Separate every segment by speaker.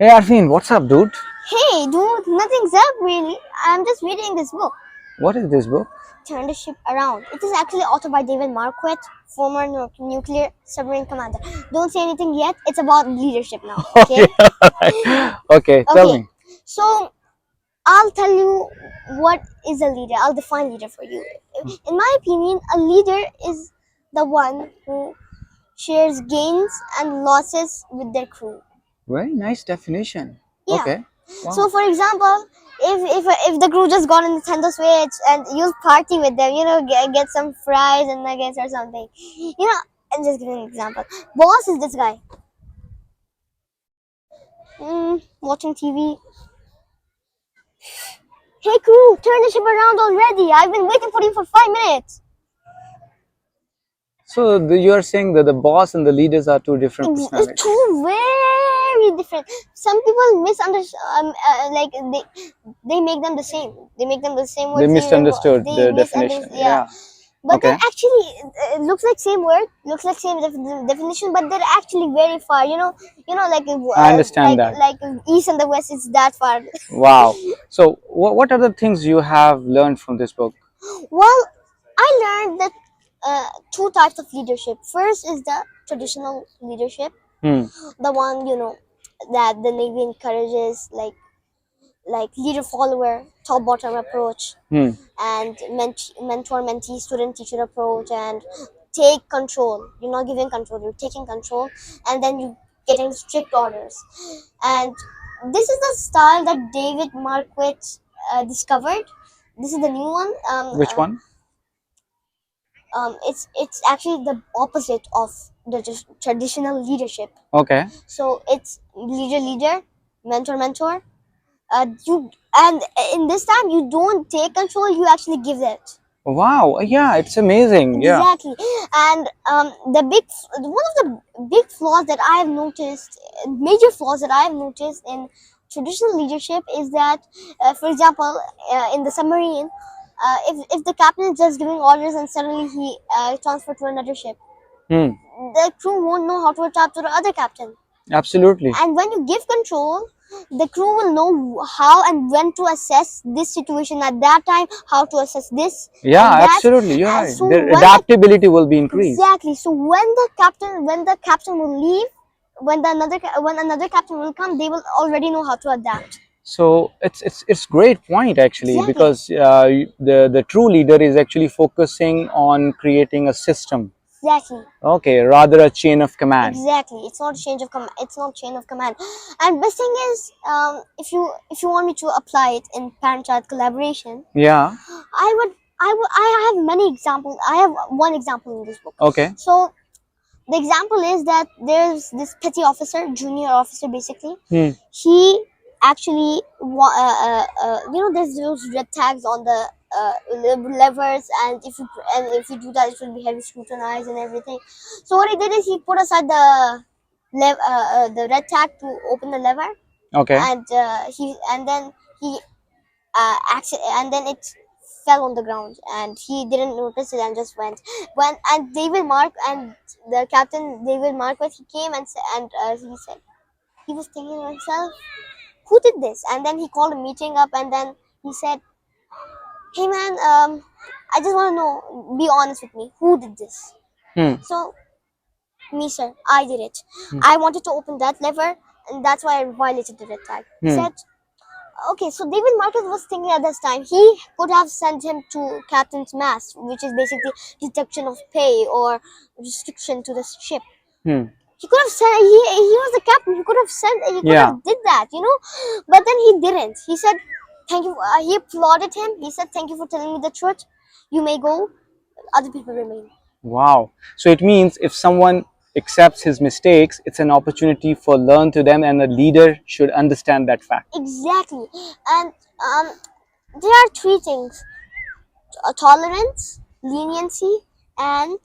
Speaker 1: Hey Aarfeen, what's up, dude?
Speaker 2: Hey, dude, nothing's up really. I'm just reading this book,
Speaker 1: What is this book?
Speaker 2: Turn the Ship Around. It is actually authored by David Marquet, former nuclear submarine commander. Don't say anything yet. It's about leadership now, okay?
Speaker 1: Okay, alright. Okay, tell
Speaker 2: Okay,
Speaker 1: me.
Speaker 2: so I'll tell you what is a leader. I'll define leader for you. In my opinion, a leader is the one who shares gains and losses with their crew.
Speaker 1: Very nice definition.
Speaker 2: Yeah.
Speaker 1: Okay.
Speaker 2: So,
Speaker 1: Wow.
Speaker 2: for example, if the crew just got on the Nintendo Switch and you'll party with them, get some fries and nuggets or something, I'm just giving an example. Boss is this guy, watching TV. Hey crew, turn the ship around already. I've been waiting for you for 5 minutes.
Speaker 1: So you are saying that the boss and the leaders are two different
Speaker 2: It's
Speaker 1: personalities.
Speaker 2: two very different. Some people misunderstand. Like they make them the same. They make them the same
Speaker 1: They
Speaker 2: words.
Speaker 1: misunderstood
Speaker 2: They
Speaker 1: the
Speaker 2: misunderstand.
Speaker 1: definition.
Speaker 2: Yeah.
Speaker 1: Yeah.
Speaker 2: But they're
Speaker 1: Okay.
Speaker 2: actually it looks like same word, looks like same definition, but they're actually very far.
Speaker 1: I understand that.
Speaker 2: Like east and the west is that far.
Speaker 1: Wow. So what are the things you have learned from this book?
Speaker 2: Well, I learned that two types of leadership. First is the traditional leadership,
Speaker 1: Hmm.
Speaker 2: the one that the Navy encourages, like leader follower, top bottom approach,
Speaker 1: Hmm.
Speaker 2: and mentor mentee student teacher approach, and take control. You're not giving control, you're taking control, and then you getting strict orders. And this is the style that David Marquet discovered. This is the new one.
Speaker 1: Which one?
Speaker 2: It's actually the opposite of the traditional leadership.
Speaker 1: Okay.
Speaker 2: So it's leader, mentor. You and in this time you don't take control, you actually give it.
Speaker 1: Wow. Yeah, it's amazing. Yeah.
Speaker 2: Exactly. And one of the big flaws that I have noticed, major flaws that I have noticed in traditional leadership is that, for example, in the submarine, if the captain is just giving orders and suddenly he transferred to another ship,
Speaker 1: Hmm.
Speaker 2: the crew won't know how to adapt to the other captain.
Speaker 1: Absolutely.
Speaker 2: And when you give control, the crew will know how and when to assess this situation at that time, how to assess this
Speaker 1: Yeah,
Speaker 2: and that.
Speaker 1: absolutely. You're
Speaker 2: And
Speaker 1: right.
Speaker 2: so
Speaker 1: Their
Speaker 2: when the
Speaker 1: adaptability will be increased.
Speaker 2: exactly, so when the captain will leave, when another captain will come, they will already know how to adapt.
Speaker 1: So it's great point actually
Speaker 2: Exactly,
Speaker 1: because the true leader is actually focusing on creating a system.
Speaker 2: exactly.
Speaker 1: Okay, rather a chain of command.
Speaker 2: Exactly, it's not change of command. It's not chain of command. And best thing is, if you want me to apply it in parent-child collaboration,
Speaker 1: Yeah.
Speaker 2: I have many examples. I have one example in this book.
Speaker 1: Okay.
Speaker 2: So the example is that there's this petty officer, junior officer, basically.
Speaker 1: Hmm.
Speaker 2: He actually, there's those red tags on the levers, and if you do that, it will be heavy scrutinized and everything. So what he did is he put aside the red tag to open the lever,
Speaker 1: Okay.
Speaker 2: and then he and then it fell on the ground and he didn't notice it and just went when and David Mark and the captain David Marquez, he came and he said, he was thinking to himself, who did this? And then he called a meeting up and then he said, hey man, I just want to know, be honest with me, who did this?
Speaker 1: Hmm.
Speaker 2: So, me sir, I did it.
Speaker 1: Hmm.
Speaker 2: I wanted to open that lever and that's why I violated the red tag. He
Speaker 1: Hmm.
Speaker 2: said, okay, so David Marquez was thinking at this time he could have sent him to Captain's Mast, which is basically deduction of pay or restriction to the ship.
Speaker 1: Hmm.
Speaker 2: He could have sent. He was the captain. He could have sent. He could
Speaker 1: Yeah.
Speaker 2: have did that. But then he didn't. He said, "Thank you." He applauded him. He said, "Thank you for telling me the truth. You may go. Other people remain."
Speaker 1: Wow. So it means if someone accepts his mistakes, it's an opportunity for learn to them, and a leader should understand that fact.
Speaker 2: Exactly. And there are three things: tolerance, leniency, and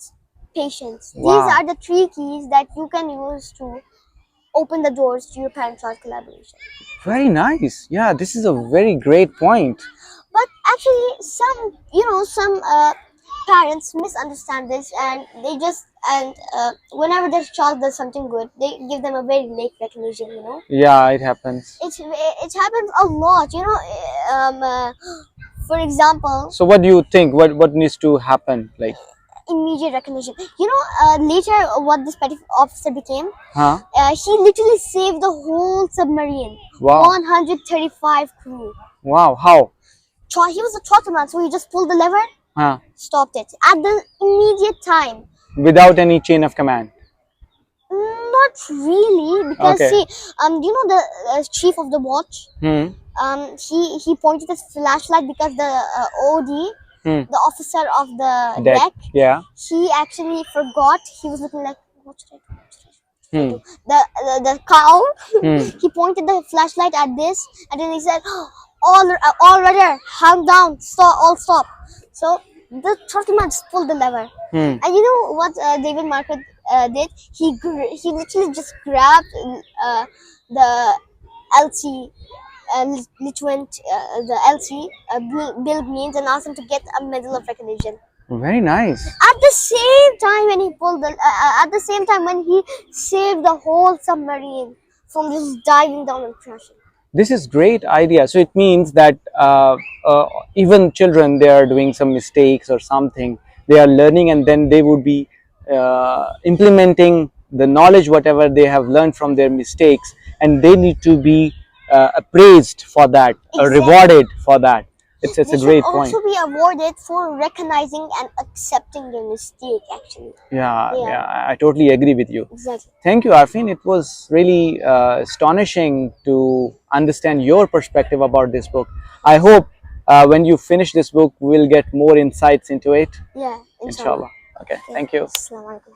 Speaker 2: patience. These
Speaker 1: Wow.
Speaker 2: are the three keys that you can use to open the doors to your parent-child collaboration.
Speaker 1: Very nice. Yeah, this is a very great point.
Speaker 2: But actually, some parents misunderstand this, and they just And whenever their child does something good, they give them a very late recognition.
Speaker 1: Yeah, it happens.
Speaker 2: It happens a lot. For example,
Speaker 1: So what do you think? What needs to happen? Like,
Speaker 2: immediate recognition. Later what this petty officer became.
Speaker 1: huh?
Speaker 2: He literally saved the whole submarine.
Speaker 1: Wow.
Speaker 2: 135 crew.
Speaker 1: Wow. How?
Speaker 2: He was a throttle man, so he just pulled the lever,
Speaker 1: Huh?
Speaker 2: stopped it at the immediate time.
Speaker 1: Without any chain of command.
Speaker 2: Not really, because
Speaker 1: Okay.
Speaker 2: see, the chief of the watch.
Speaker 1: Hmm.
Speaker 2: He pointed his flashlight because the OD,
Speaker 1: Hmm.
Speaker 2: the officer of the
Speaker 1: Deck.
Speaker 2: deck,
Speaker 1: Yeah.
Speaker 2: he actually forgot. He was looking like, what should I do?
Speaker 1: Hmm.
Speaker 2: The cow.
Speaker 1: Hmm.
Speaker 2: He pointed the flashlight at this, and then he said, all rudder, hang down, stop. So the throttle man just pulled the lever.
Speaker 1: Hmm.
Speaker 2: And you know what David Marquet did? He literally just grabbed the LC, the LC, Bill Means, and asked him to get a medal of recognition.
Speaker 1: Very nice.
Speaker 2: At the same time when he pulled at the same time when he saved the whole submarine from just diving down and crashing.
Speaker 1: This is great idea. So it means that even children, they are doing some mistakes or something, they are learning, and then they would be implementing the knowledge whatever they have learned from their mistakes, and they need to be appraised for that,
Speaker 2: Exactly.
Speaker 1: rewarded for that. It's
Speaker 2: They
Speaker 1: a
Speaker 2: should
Speaker 1: great
Speaker 2: also
Speaker 1: point.
Speaker 2: be awarded for recognizing and accepting their mistake. Actually,
Speaker 1: Yeah, I totally agree with you.
Speaker 2: exactly.
Speaker 1: Thank you, Aarfeen. It was really astonishing to understand your perspective about this book. I hope when you finish this book, we'll get more insights into it.
Speaker 2: Yeah, inshallah.
Speaker 1: Inshallah. Okay, thank you.
Speaker 2: Assalamu alaikum.